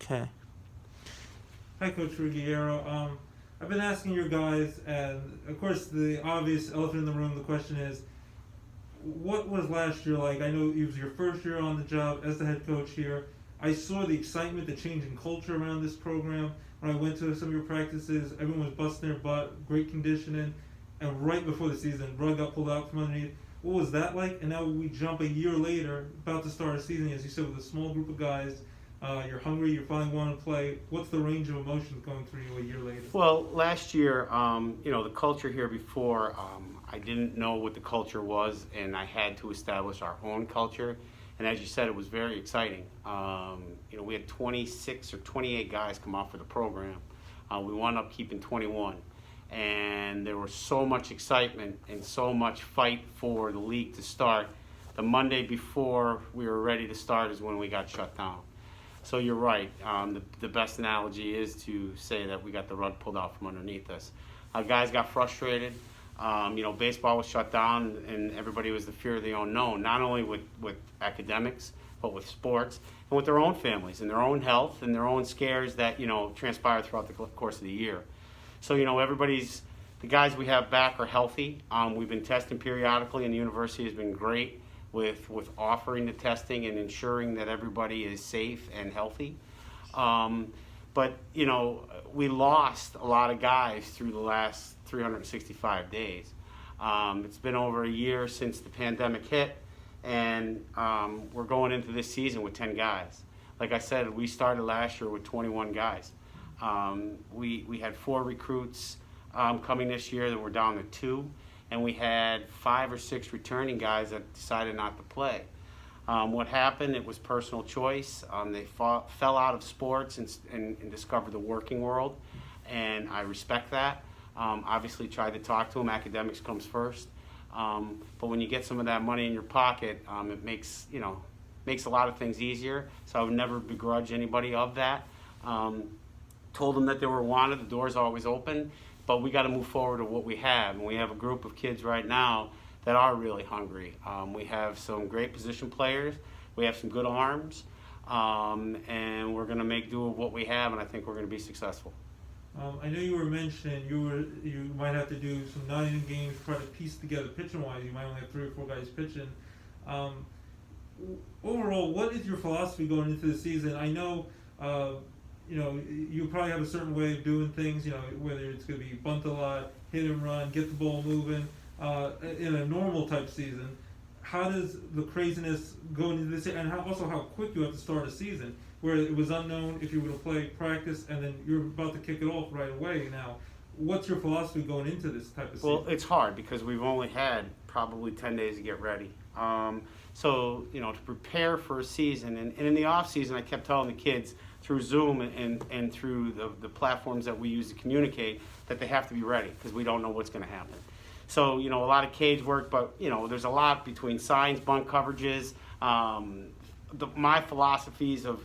Okay. Hi, Coach Ruggiero. I've been asking your guys, and of course, the obvious elephant in the room. The question is, what was last year like? I know it was your first year on the job as the head coach here. I saw the excitement, the change in culture around this program. When I went to some of your practices, everyone was busting their butt, great conditioning, and right before the season, rug got pulled out from underneath. What was that like? And now we jump a year later, about to start a season, as you said, with a small group of guys. You're hungry, you're finally wanting to play. What's the range of emotions going through you a year later? Well, last year, the culture here before, I didn't know what the culture was, and I had to establish our own culture. And as you said, it was very exciting. We had 26 or 28 guys come out for the program. We wound up keeping 21. And there was so much excitement and so much fight for the league to start. The Monday before we were ready to start is when we got shut down. So you're right. The best analogy is to say that we got the rug pulled out from underneath us. Guys got frustrated. Baseball was shut down, and everybody was the fear of the unknown, not only with academics, but with sports, and with their own families, and their own health, and their own scares that, transpire throughout the course of the year. So, the guys we have back are healthy. We've been testing periodically, and the university has been great with offering the testing and ensuring that everybody is safe and healthy. But we lost a lot of guys through the last 365 days. It's been over a year since the pandemic hit, and we're going into this season with 10 guys. Like I said, we started last year with 21 guys. We had 4 recruits coming this year, then we're down to 2. And we had 5 or 6 returning guys that decided not to play. What happened, it was personal choice. They fell out of sports and discovered the working world, and I respect that. Obviously tried to talk to them. Academics comes first. But when you get some of that money in your pocket, it makes a lot of things easier. So I would never begrudge anybody of that. Told them that they were wanted. The door's always open. But we got to move forward to what we have. And we have a group of kids right now that are really hungry. We have some great position players. We have some good arms. And we're going to make do with what we have, and I think we're going to be successful. I know you were mentioning you might have to do some 9-inning games, try to piece together pitching-wise. You might only have 3 or 4 guys pitching. Overall, what is your philosophy going into the season? I know you probably have a certain way of doing things, whether it's going to be bunt a lot, hit and run, get the ball moving, in a normal type season. How does the craziness go into this, and also how quick you have to start a season, where it was unknown if you were to play practice, and then you're about to kick it off right away now. What's your philosophy going into this type of season? Well, it's hard because we've only had probably 10 days to get ready. So, to prepare for a season, and in the off season, I kept telling the kids through Zoom and through the platforms that we use to communicate that they have to be ready because we don't know what's going to happen. So, a lot of cage work, but, there's a lot between signs, bunt coverages. My philosophies of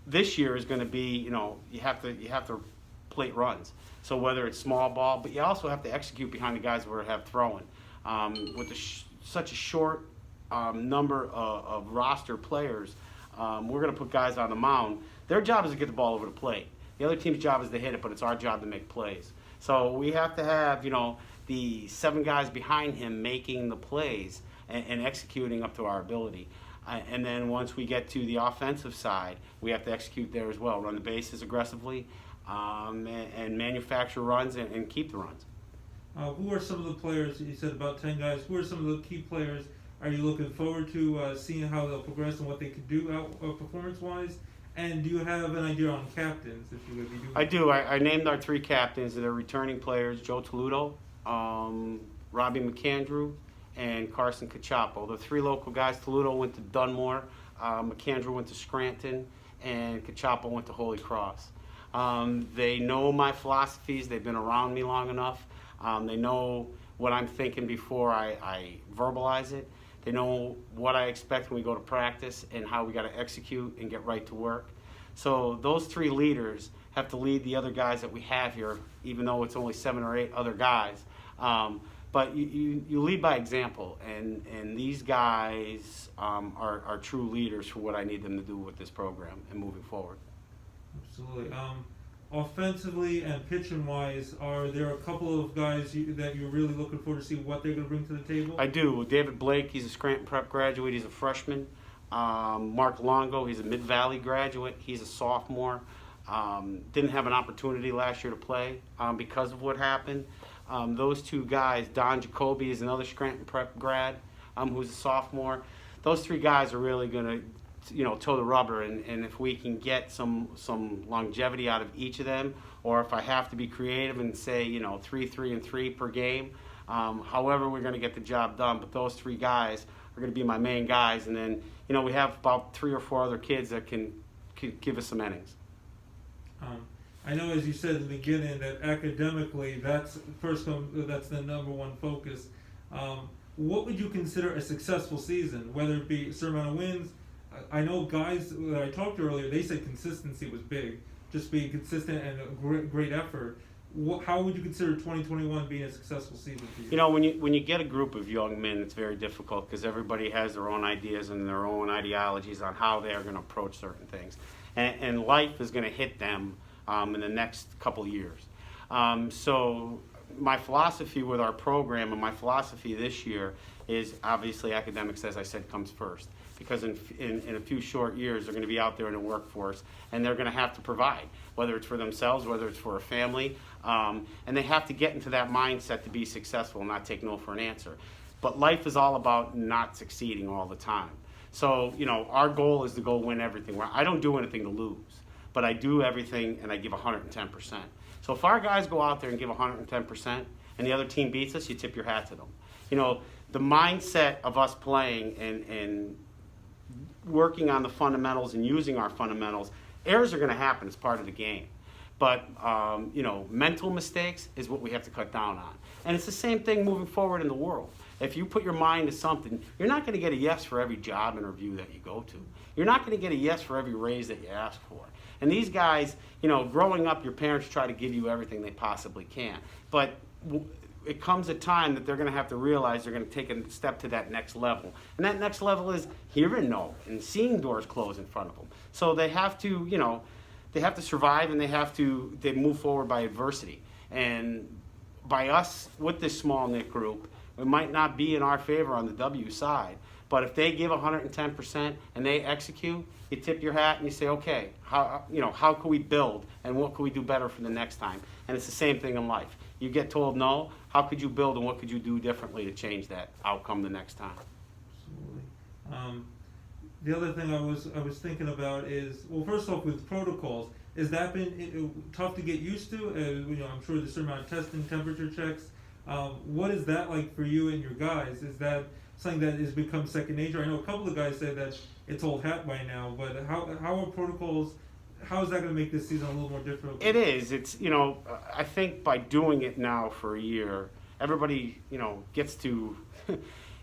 this year is going to be, you have to plate runs. So whether it's small ball, but you also have to execute behind the guys who have throwing. With such a short number of roster players, we're going to put guys on the mound. Their job is to get the ball over the plate. The other team's job is to hit it, but it's our job to make plays. So we have to have, the 7 guys behind him making the plays and executing up to our ability. And then once we get to the offensive side, we have to execute there as well. Run the bases aggressively and manufacture runs and keep the runs. Who are some of the players, you said about 10 guys, who are some of the key players are you looking forward to seeing how they'll progress and what they could do performance-wise? And do you have an idea on captains, if you would be doing I do. I named our 3 captains. They're returning players, Joe Toludo, Robbie McAndrew, and Carson Cachapo. The 3 local guys. Toludo went to Dunmore, McAndrew went to Scranton, and Cachapo went to Holy Cross. They know my philosophies. They've been around me long enough. They know what I'm thinking before I verbalize it. They know what I expect when we go to practice and how we got to execute and get right to work. So those 3 leaders have to lead the other guys that we have here, even though it's only 7 or 8 other guys. But you lead by example, and these guys are true leaders for what I need them to do with this program and moving forward. Absolutely. Offensively and pitching wise, are there a couple of guys that you're really looking forward to see what they're going to bring to the table? I do. David Blake, he's a Scranton Prep graduate. He's a freshman. Mark Longo, he's a Mid-Valley graduate. He's a sophomore. Didn't have an opportunity last year to play because of what happened. Those two guys, Don Jacoby is another Scranton Prep grad who's a sophomore. Those three guys are really going to toe the rubber, and if we can get some longevity out of each of them, or if I have to be creative and say 3, 3, and 3 per game, however we're going to get the job done. But those three guys are going to be my main guys, and then we have about 3 or 4 other kids that can give us some innings. I know, as you said in the beginning, that academically that's the number one focus. What would you consider a successful season, whether it be a certain amount of wins? I know guys that I talked to earlier, they said consistency was big, just being consistent and a great effort. How would you consider 2021 being a successful season for you? When you get a group of young men, it's very difficult because everybody has their own ideas and their own ideologies on how they are going to approach certain things, and life is going to hit them in the next couple of years. So my philosophy with our program and my philosophy this year is obviously academics, as I said, comes first. Because in a few short years, they're going to be out there in the workforce, and they're going to have to provide, whether it's for themselves, whether it's for a family, and they have to get into that mindset to be successful and not take no for an answer. But life is all about not succeeding all the time. So, our goal is to go win everything. I don't do anything to lose, but I do everything, and I give 110%. So if our guys go out there and give 110%, and the other team beats us, you tip your hat to them. The mindset of us playing and working on the fundamentals and using our fundamentals, errors are going to happen. It's part of the game. But, mental mistakes is what we have to cut down on. And it's the same thing moving forward in the world. If you put your mind to something, you're not going to get a yes for every job interview that you go to. You're not going to get a yes for every raise that you ask for. And these guys, growing up, your parents try to give you everything they possibly can. But it comes a time that they're going to have to realize they're going to take a step to that next level. And that next level is hearing no and seeing doors close in front of them. So they have to, they have to survive, and they move forward by adversity. And by us, with this small knit group, it might not be in our favor on the W side. But if they give 110% and they execute, you tip your hat and you say, okay, how can we build and what can we do better for the next time? And it's the same thing in life. You get told no, how could you build and what could you do differently to change that outcome the next time? Absolutely. The other thing I was thinking about is, well, first off, with protocols, has that been tough to get used to? I'm sure there's a certain amount of testing, temperature checks. What is that like for you and your guys? Is that something that has become second nature? I know a couple of guys say that it's old hat by now, but how are protocols? How is that going to make this season a little more difficult? It is. It's I think by doing it now for a year, everybody gets to.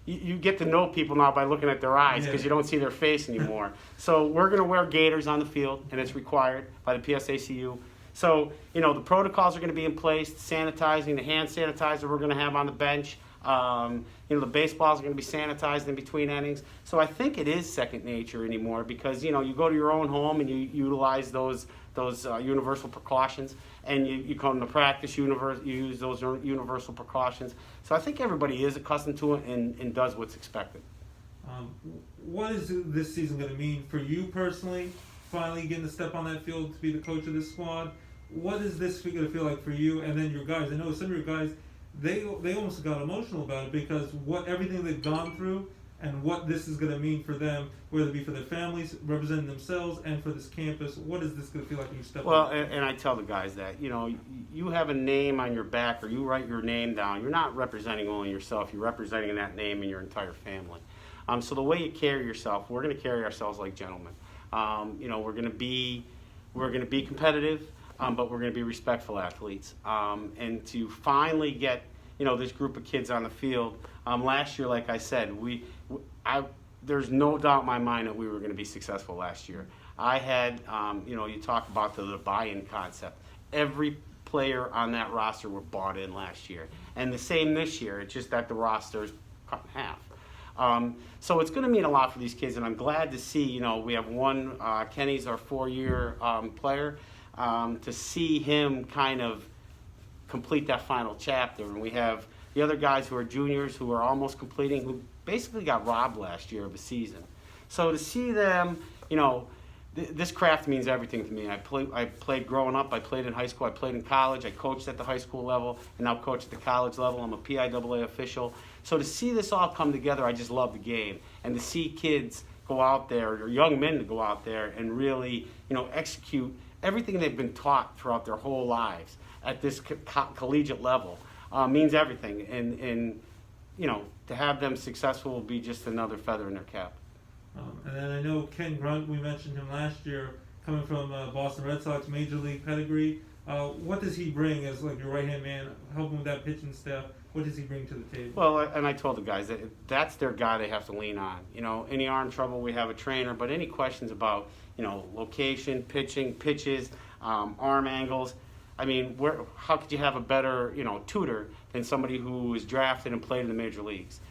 You get to know people now by looking at their eyes because you don't see their face anymore. So we're going to wear gaiters on the field, and it's required by the PSACU. So, the protocols are going to be in place, sanitizing, the hand sanitizer we're going to have on the bench. The baseballs are going to be sanitized in between innings. So I think it is second nature anymore because, you go to your own home and you utilize those universal precautions, and you come to practice, you use those universal precautions. So I think everybody is accustomed to it and does what's expected. What is this season going to mean for you personally, finally getting to step on that field to be the coach of this squad? What is this going to feel like for you and then your guys? I know some of your guys, they almost got emotional about it because everything they've gone through and what this is going to mean for them, whether it be for their families, representing themselves, and for this campus. What is this going to feel like when you step Well, on? and I tell the guys that, you have a name on your back or you write your name down. You're not representing only yourself. You're representing that name and your entire family. So the way you carry yourself, we're going to carry ourselves like gentlemen. We're going to be competitive, but we're going to be respectful athletes. And to finally get this group of kids on the field. Last year, like I said, there's no doubt in my mind that we were going to be successful last year. I had, you talk about the buy-in concept. Every player on that roster were bought in last year. And the same this year. It's just that the roster's cut in half. So it's going to mean a lot for these kids, and I'm glad to see, you know, we have one, Kenny's our 4-year player, to see him kind of complete that final chapter. And we have the other guys who are juniors who are almost completing, who basically got robbed last year of a season. So to see them, you know, this craft means everything to me. I played growing up, I played in high school, I played in college, I coached at the high school level, and now coach at the college level. I'm a PIAA official. So to see this all come together, I just love the game. And to see kids go out there, or young men to go out there and really, you know, execute everything they've been taught throughout their whole lives at this collegiate level means everything. And, you know, to have them successful will be just another feather in their cap. And then I know Ken Grunt, we mentioned him last year, coming from Boston Red Sox Major League pedigree. What does he bring as like your right-hand man, helping with that pitching staff? What does he bring to the table? Well, and I told the guys that that's their guy they have to lean on. You know, any arm trouble, we have a trainer, but any questions about, you know, location, pitching, pitches, arm angles, I mean, how could you have a better, you know, tutor than somebody who was drafted and played in the major leagues?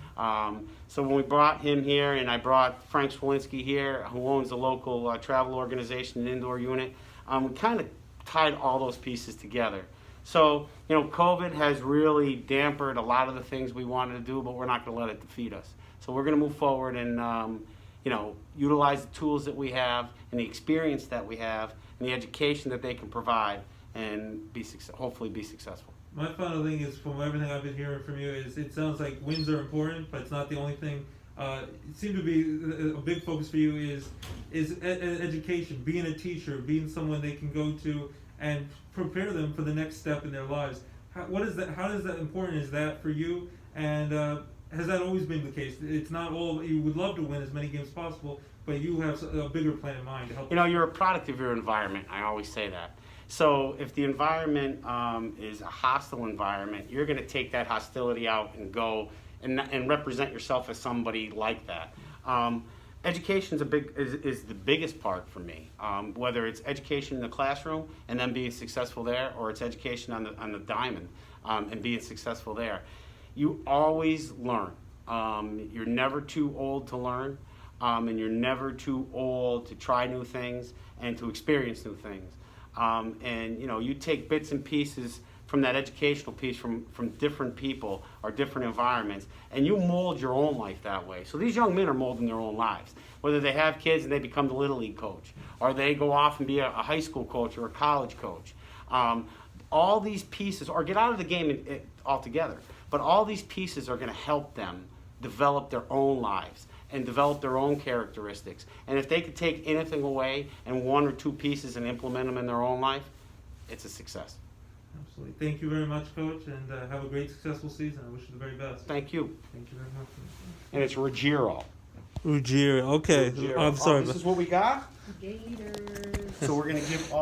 So when we brought him here, and I brought Frank Swolinski here, who owns the local travel organization and indoor unit, we kind of tied all those pieces together. So, you know, COVID has really dampened a lot of the things we wanted to do, but we're not going to let it defeat us. So we're going to move forward and, you know, utilize the tools that we have and the experience that we have and the education that they can provide and hopefully be successful. My final thing is, from everything I've been hearing from you, is it sounds like wins are important, but it's not the only thing. It seemed to be a big focus for you is education, being a teacher, being someone they can go to and prepare them for the next step in their lives. How is that important is that for you? And has that always been the case? It's not all, you would love to win as many games as possible, but you have a bigger plan in mind to help. You know, you're a product of your environment. I always say that. So if the environment is a hostile environment, you're going to take that hostility out and go and represent yourself as somebody like that. Education is the biggest part for me. Whether it's education in the classroom and then being successful there, or it's education on the diamond and being successful there. You always learn. You're never too old to learn, and you're never too old to try new things and to experience new things. And you know, you take bits and pieces from that educational piece from different people or different environments, and you mold your own life that way. So these young men are molding their own lives, whether they have kids and they become the Little League coach, or they go off and be a high school coach or a college coach. All these pieces, or get out of the game altogether, but all these pieces are going to help them develop their own lives and develop their own characteristics. And if they could take anything away and one or two pieces and implement them in their own life, it's a success. Absolutely. Thank you very much, Coach, and have a great, successful season. I wish you the very best. Thank you. Thank you very much. And it's Ruggiero. Ruggiero. Okay. Ruggiero. I'm sorry. This is what we got. Gators. So we're gonna give